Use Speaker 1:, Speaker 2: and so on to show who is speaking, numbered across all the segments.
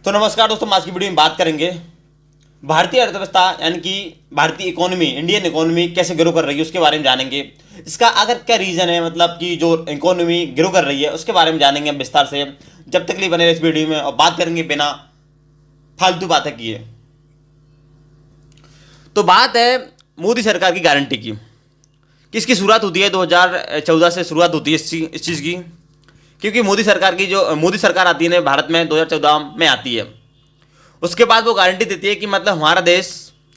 Speaker 1: तो नमस्कार दोस्तों, आज की वीडियो में बात करेंगे भारतीय अर्थव्यवस्था यानी कि भारतीय इकोनॉमी, इंडियन इकोनॉमी कैसे ग्रो कर रही है उसके बारे में जानेंगे। इसका अगर क्या रीज़न है, मतलब कि जो इकोनॉमी ग्रो कर रही है उसके बारे में जानेंगे हम विस्तार से। जब तक लिए बने रहे इस वीडियो में और बात करेंगे बिना फालतू बातें किए। तो बात है मोदी सरकार की गारंटी की, किसकी शुरुआत होती है 2014 से शुरुआत होती है इस चीज़ की, क्योंकि मोदी सरकार आती है ना भारत में 2014 में आती है। उसके बाद वो गारंटी देती है कि मतलब हमारा देश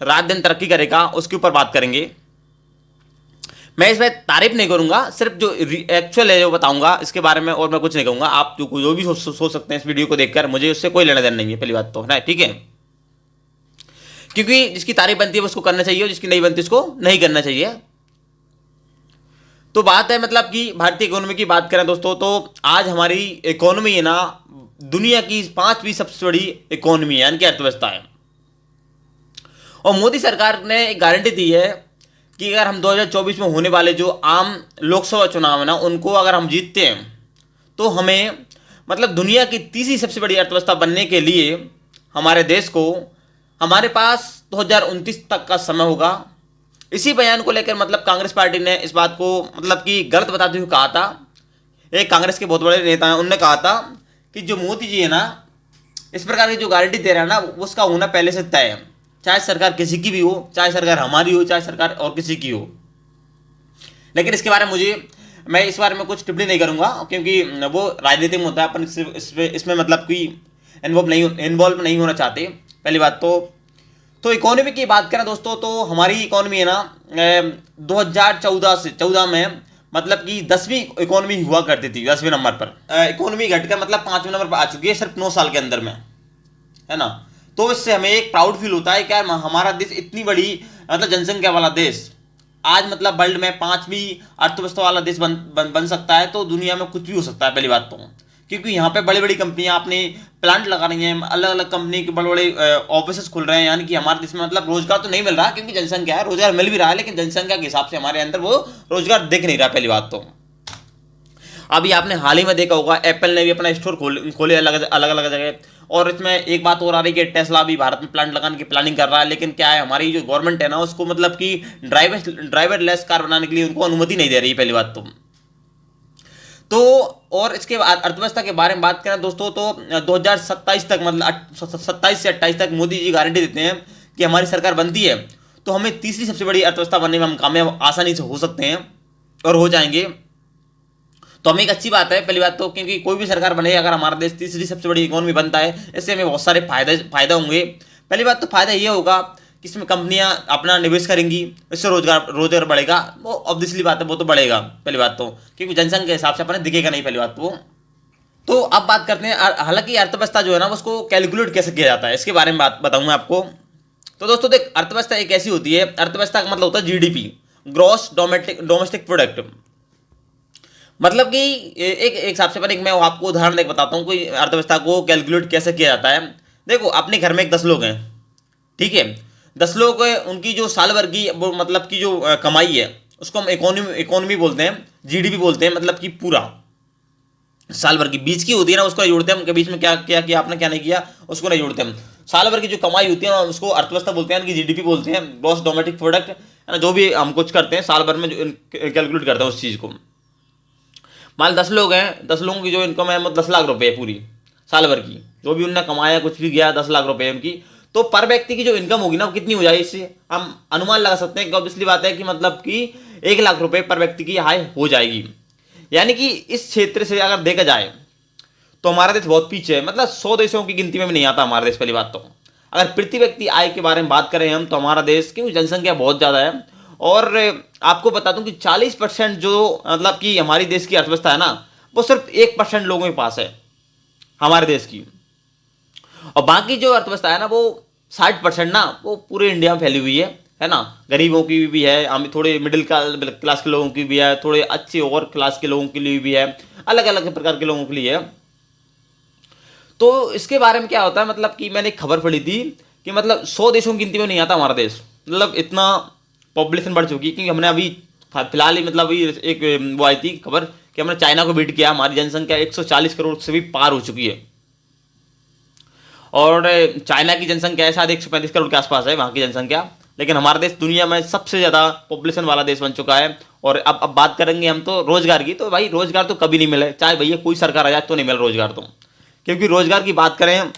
Speaker 1: रात दिन तरक्की करेगा, उसके ऊपर बात करेंगे। मैं इसमें तारीफ नहीं करूंगा, सिर्फ जो एक्चुअल है वो बताऊंगा इसके बारे में, और मैं कुछ नहीं कहूंगा। आप जो भी सोच सकते हैं इस वीडियो को देखकर, मुझे उससे कोई लेना देना नहीं है, पहली बात तो है, ठीक है। क्योंकि जिसकी तारीफ बनती है उसको करना चाहिए और जिसकी नहीं बनती उसको नहीं करना चाहिए। तो बात है मतलब कि भारतीय इकोनॉमी की बात करें दोस्तों, तो आज हमारी इकोनॉमी है ना दुनिया की 5वीं सबसे बड़ी इकोनॉमी है, यानी कि अर्थव्यवस्था है। और मोदी सरकार ने एक गारंटी दी है कि अगर हम 2024 में होने वाले जो आम लोकसभा चुनाव है ना उनको अगर हम जीतते हैं तो हमें मतलब दुनिया की तीसरी सबसे बड़ी अर्थव्यवस्था बनने के लिए हमारे देश को, हमारे पास 2029 तक का समय होगा। इसी बयान को लेकर मतलब कांग्रेस पार्टी ने इस बात को मतलब कि गलत बताते हुए कहा था। एक कांग्रेस के बहुत बड़े नेता हैं, उन्होंने कहा था कि जो मोदी जी है ना इस प्रकार की जो गारंटी दे रहा है ना उसका होना पहले से तय है, चाहे सरकार किसी की भी हो, चाहे सरकार हमारी हो, चाहे सरकार और किसी की हो। लेकिन इसके बारे में मैं इस बारे में कुछ टिप्पणी नहीं करूंगा, क्योंकि वो राजनीति में होता है, अपन इसमें मतलब कि इन्वॉल्व नहीं होना चाहते, पहली बात तो इकोनॉमी की बात करें दोस्तों, तो हमारी इकोनॉमी है ना 2014 में मतलब कि 10वीं इकोनॉमी हुआ करती थी, 10वें नंबर पर। इकोनॉमी घटकर मतलब 5वें नंबर पर आ चुकी है सिर्फ 9 साल के अंदर में, है ना। तो इससे हमें एक प्राउड फील होता है कि यार हमारा देश इतनी बड़ी मतलब जनसंख्या वाला देश आज मतलब वर्ल्ड में 5वीं अर्थव्यवस्था वाला देश बन सकता है। तो दुनिया में कुछ भी हो सकता है, पहली बात तो, क्योंकि यहाँ पे बड़ी बड़ी कंपनियां अपने प्लांट लगा रही हैं, अलग अलग कंपनी के बड़े बड़े ऑफिस खुल रहे हैं। यानी कि हमारे देश में मतलब रोजगार तो नहीं मिल रहा, क्योंकि जनसंख्या है, रोजगार मिल भी रहा है लेकिन जनसंख्या के हिसाब से हमारे अंदर वो रोजगार दिख नहीं रहा, पहली बात तो। अभी आपने हाल ही में देखा होगा एप्पल ने भी अपना स्टोर खोले अलग अलग जगह। और इसमें एक बात और आ रही है कि टेस्ला भी भारत में प्लांट लगाने की प्लानिंग कर रहा है। लेकिन क्या है, हमारी जो गवर्नमेंट है ना उसको मतलब कि ड्राइवरलेस कार बनाने के लिए उनको अनुमति नहीं दे रही, पहली बात तो। और इसके अर्थव्यवस्था के बारे में बात करें दोस्तों, तो 2027 तक मतलब 27 से 28 तक मोदी जी गारंटी देते हैं कि हमारी सरकार बनती है तो हमें तीसरी सबसे बड़ी अर्थव्यवस्था बनने में हम कामयाब आसानी से हो सकते हैं और हो जाएंगे। तो हमें एक अच्छी बात है, पहली बात तो, क्योंकि कोई भी सरकार बने अगर हमारा देश तीसरी सबसे बड़ी इकोनॉमी बनता है इससे हमें बहुत सारे फायदा होंगे। पहली बात तो फायदा ये होगा कि इसमें कंपनियां अपना निवेश करेंगी, इससे रोजगार बढ़ेगा। वो ऑब्वियसली बात है, वो तो बढ़ेगा पहली बात तो, क्योंकि जनसंख्या के हिसाब से अपने दिखेगा नहीं, पहली बात तो अब बात करते हैं। हालांकि अर्थव्यवस्था जो है ना उसको कैलकुलेट कैसे किया जाता है इसके बारे में बात बताऊंगा आपको। तो दोस्तों देख, अर्थव्यवस्था एक ऐसी होती है, अर्थव्यवस्था का मतलब होता है जीडीपी, ग्रॉस डोमेस्टिक प्रोडक्ट। मतलब कि एक हिसाब से मैं आपको उदाहरण देकर बताता हूँ कोई अर्थव्यवस्था को कैलकुलेट कैसे किया जाता है। देखो, अपने घर में एक 10 लोग हैं, ठीक है। 10 लोग, उनकी जो साल भर की वो मतलब की जो कमाई है उसको हम इकोनॉमी बोलते हैं, जीडीपी बोलते हैं। मतलब कि पूरा साल भर की बीच की होती है ना उसको नहीं जोड़ते हम, के बीच में क्या किया आपने क्या नहीं किया उसको नहीं जोड़ते हम। साल भर की जो कमाई होती है ना उसको अर्थव्यवस्था बोलते हैं, जीडीपी बोलते हैं, ग्रॉस डोमेस्टिक प्रोडक्ट, है ना। जो भी हम कुछ करते हैं साल भर में कैलकुलेट करते हैं उस चीज़ को। मान 10 लोग हैं, 10 लोगों की जो इनकम है वो 10 लाख रुपए है पूरी साल भर की, जो भी उनने कमाया कुछ भी गया 10 लाख रुपए उनकी। तो पर व्यक्ति की जो इनकम होगी ना वो कितनी हो जाएगी, इससे हम अनुमान लगा सकते हैं। ऑब्वियसली बात है कि मतलब कि 1 लाख रुपए पर व्यक्ति की आय हो जाएगी। यानी कि इस क्षेत्र से अगर देखा जाए तो हमारा देश बहुत पीछे है, मतलब 100 देशों की गिनती में भी नहीं आता हमारा देश, पहली बात तो। अगर प्रति व्यक्ति आय के बारे में बात करें हम, तो हमारा देश, क्योंकि जनसंख्या बहुत ज़्यादा है, और आपको बता दूं कि 40% जो मतलब कि हमारी देश की अर्थव्यवस्था है ना वो सिर्फ 1% लोगों के पास है हमारे देश की। और बाकी जो अर्थव्यवस्था है ना वो 60% ना वो पूरे इंडिया में फैली हुई है ना। गरीबों की भी है, हम थोड़े मिडिल क्लास के लोगों की भी है, थोड़े अच्छे और क्लास के लोगों के लिए भी है, अलग अलग प्रकार के लोगों के लिए है। तो इसके बारे में क्या होता है, मतलब कि मैंने एक खबर पढ़ी थी कि मतलब 100 देशों की गिनती में नहीं आता हमारा देश, मतलब इतना पॉपुलेशन बढ़ चुकी है। क्योंकि हमने अभी फिलहाल ही मतलब अभी एक वो आई थी खबर कि हमने चाइना को बीट किया, हमारी जनसंख्या 140 करोड़ से भी पार हो चुकी है। और चाइना की जनसंख्या है शायद 135 करोड़ के आसपास है वहाँ की जनसंख्या, लेकिन हमारा देश दुनिया में सबसे ज़्यादा पॉपुलेशन वाला देश बन चुका है। और अब बात करेंगे हम तो रोजगार की, तो भाई रोजगार तो कभी नहीं मिले, चाहे भैया कोई सरकार आ जाए तो नहीं मिले रोजगार तो। क्योंकि रोजगार की बात करें,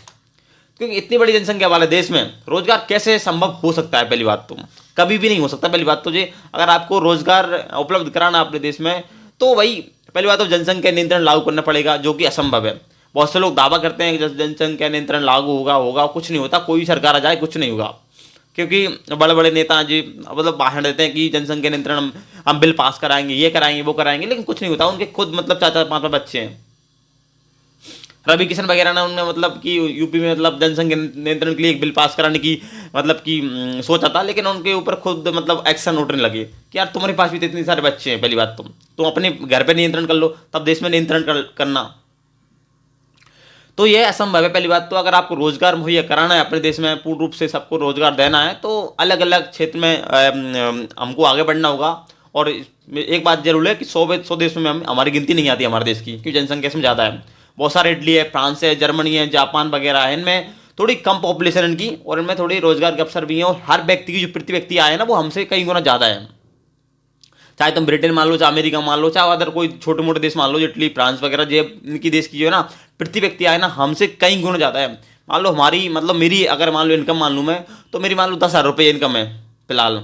Speaker 1: क्योंकि इतनी बड़ी जनसंख्या वाले देश में रोजगार कैसे संभव हो सकता है, पहली बात तो कभी भी नहीं हो सकता। पहली बात तो जी, अगर आपको रोजगार उपलब्ध कराना अपने देश में, तो भाई पहली बात तो जनसंख्या नियंत्रण लागू करना पड़ेगा, जो कि असंभव है। बहुत से लोग दावा करते हैं कि जनसंख्या नियंत्रण लागू होगा, कुछ नहीं होता, कोई सरकार आ जाए कुछ नहीं होगा। क्योंकि बड़े बड़े नेता जी मतलब भाषण देते हैं कि जनसंख्या नियंत्रण हम बिल पास कराएंगे, ये कराएंगे, वो कराएंगे, लेकिन कुछ नहीं होता। उनके खुद मतलब 4-4 5-5 बच्चे हैं। रवि किशन वगैरह ने उन्होंने मतलब कि यूपी में मतलब जनसंख्या नियंत्रण के लिए एक बिल पास कराने की मतलब कि सोचा था, लेकिन उनके ऊपर खुद मतलब एक्शन उठने लगे कि यार तुम्हारे पास भी तो इतने सारे बच्चे हैं, पहली बात तुम अपने घर पे नियंत्रण कर लो, तब देश में नियंत्रण करना। तो ये असंभव है। पहली बात तो अगर आपको रोजगार मुहैया कराना है अपने देश में, पूर्ण रूप से सबको रोजगार देना है, तो अलग अलग क्षेत्र में हमको आगे बढ़ना होगा। और एक बात जरूर है कि 100 देशों में हमारी गिनती नहीं आती हमारे देश की, क्योंकि जनसंख्या इसमें ज़्यादा है। बहुत सारे इटली है, फ्रांस है, जर्मनी है, जापान वगैरह है, इनमें थोड़ी कम पॉपुलेशन इनकी, और इनमें थोड़ी रोजगार के अवसर भी हैं। और हर व्यक्ति की जो प्रति व्यक्ति आय है ना, वो हमसे कई गुना ज़्यादा है। चाहे तुम ब्रिटेन मान लो, चाहे अमेरिका मान लो, चाहे अदर कोई छोटे मोटे देश मान लो, इटली फ्रांस वगैरह, जो इनकी देश की जो है ना प्रति व्यक्ति आय ना हमसे कई गुना ज़्यादा है। मान लो हमारी मतलब मेरी अगर मान लो इनकम मान लूँ मैं, तो मेरी मान लो 10,000 रुपये इनकम है फिलहाल,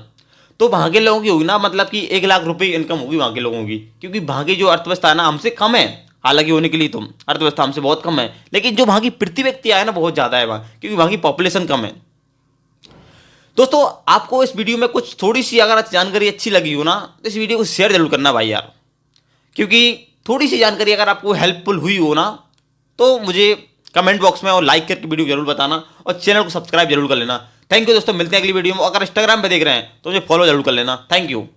Speaker 1: तो वहाँ के लोगों की होगी ना मतलब कि 1 लाख रुपये इनकम होगी वहाँ के लोगों की, क्योंकि वहाँ की जो अर्थव्यवस्था है ना हमसे कम है। हालांकि होने के लिए तो अर्थव्यवस्था हमसे बहुत कम है, लेकिन जो वहाँ की प्रति व्यक्ति आय ना बहुत ज़्यादा है वहाँ, क्योंकि वहाँ की पॉपुलेशन कम है। दोस्तों आपको इस वीडियो में कुछ थोड़ी सी अगर जानकारी अच्छी लगी हो ना, तो इस वीडियो को शेयर जरूर करना भाई यार, क्योंकि थोड़ी सी जानकारी अगर आपको हेल्पफुल हुई हो ना, तो मुझे कमेंट बॉक्स में और लाइक करके वीडियो जरूर बताना, और चैनल को सब्सक्राइब जरूर कर लेना। थैंक यू दोस्तों, मिलते हैं अगली वीडियो में। अगर इंस्टाग्राम पे देख रहे हैं तो मुझे फॉलो जरूर कर लेना। Thank you.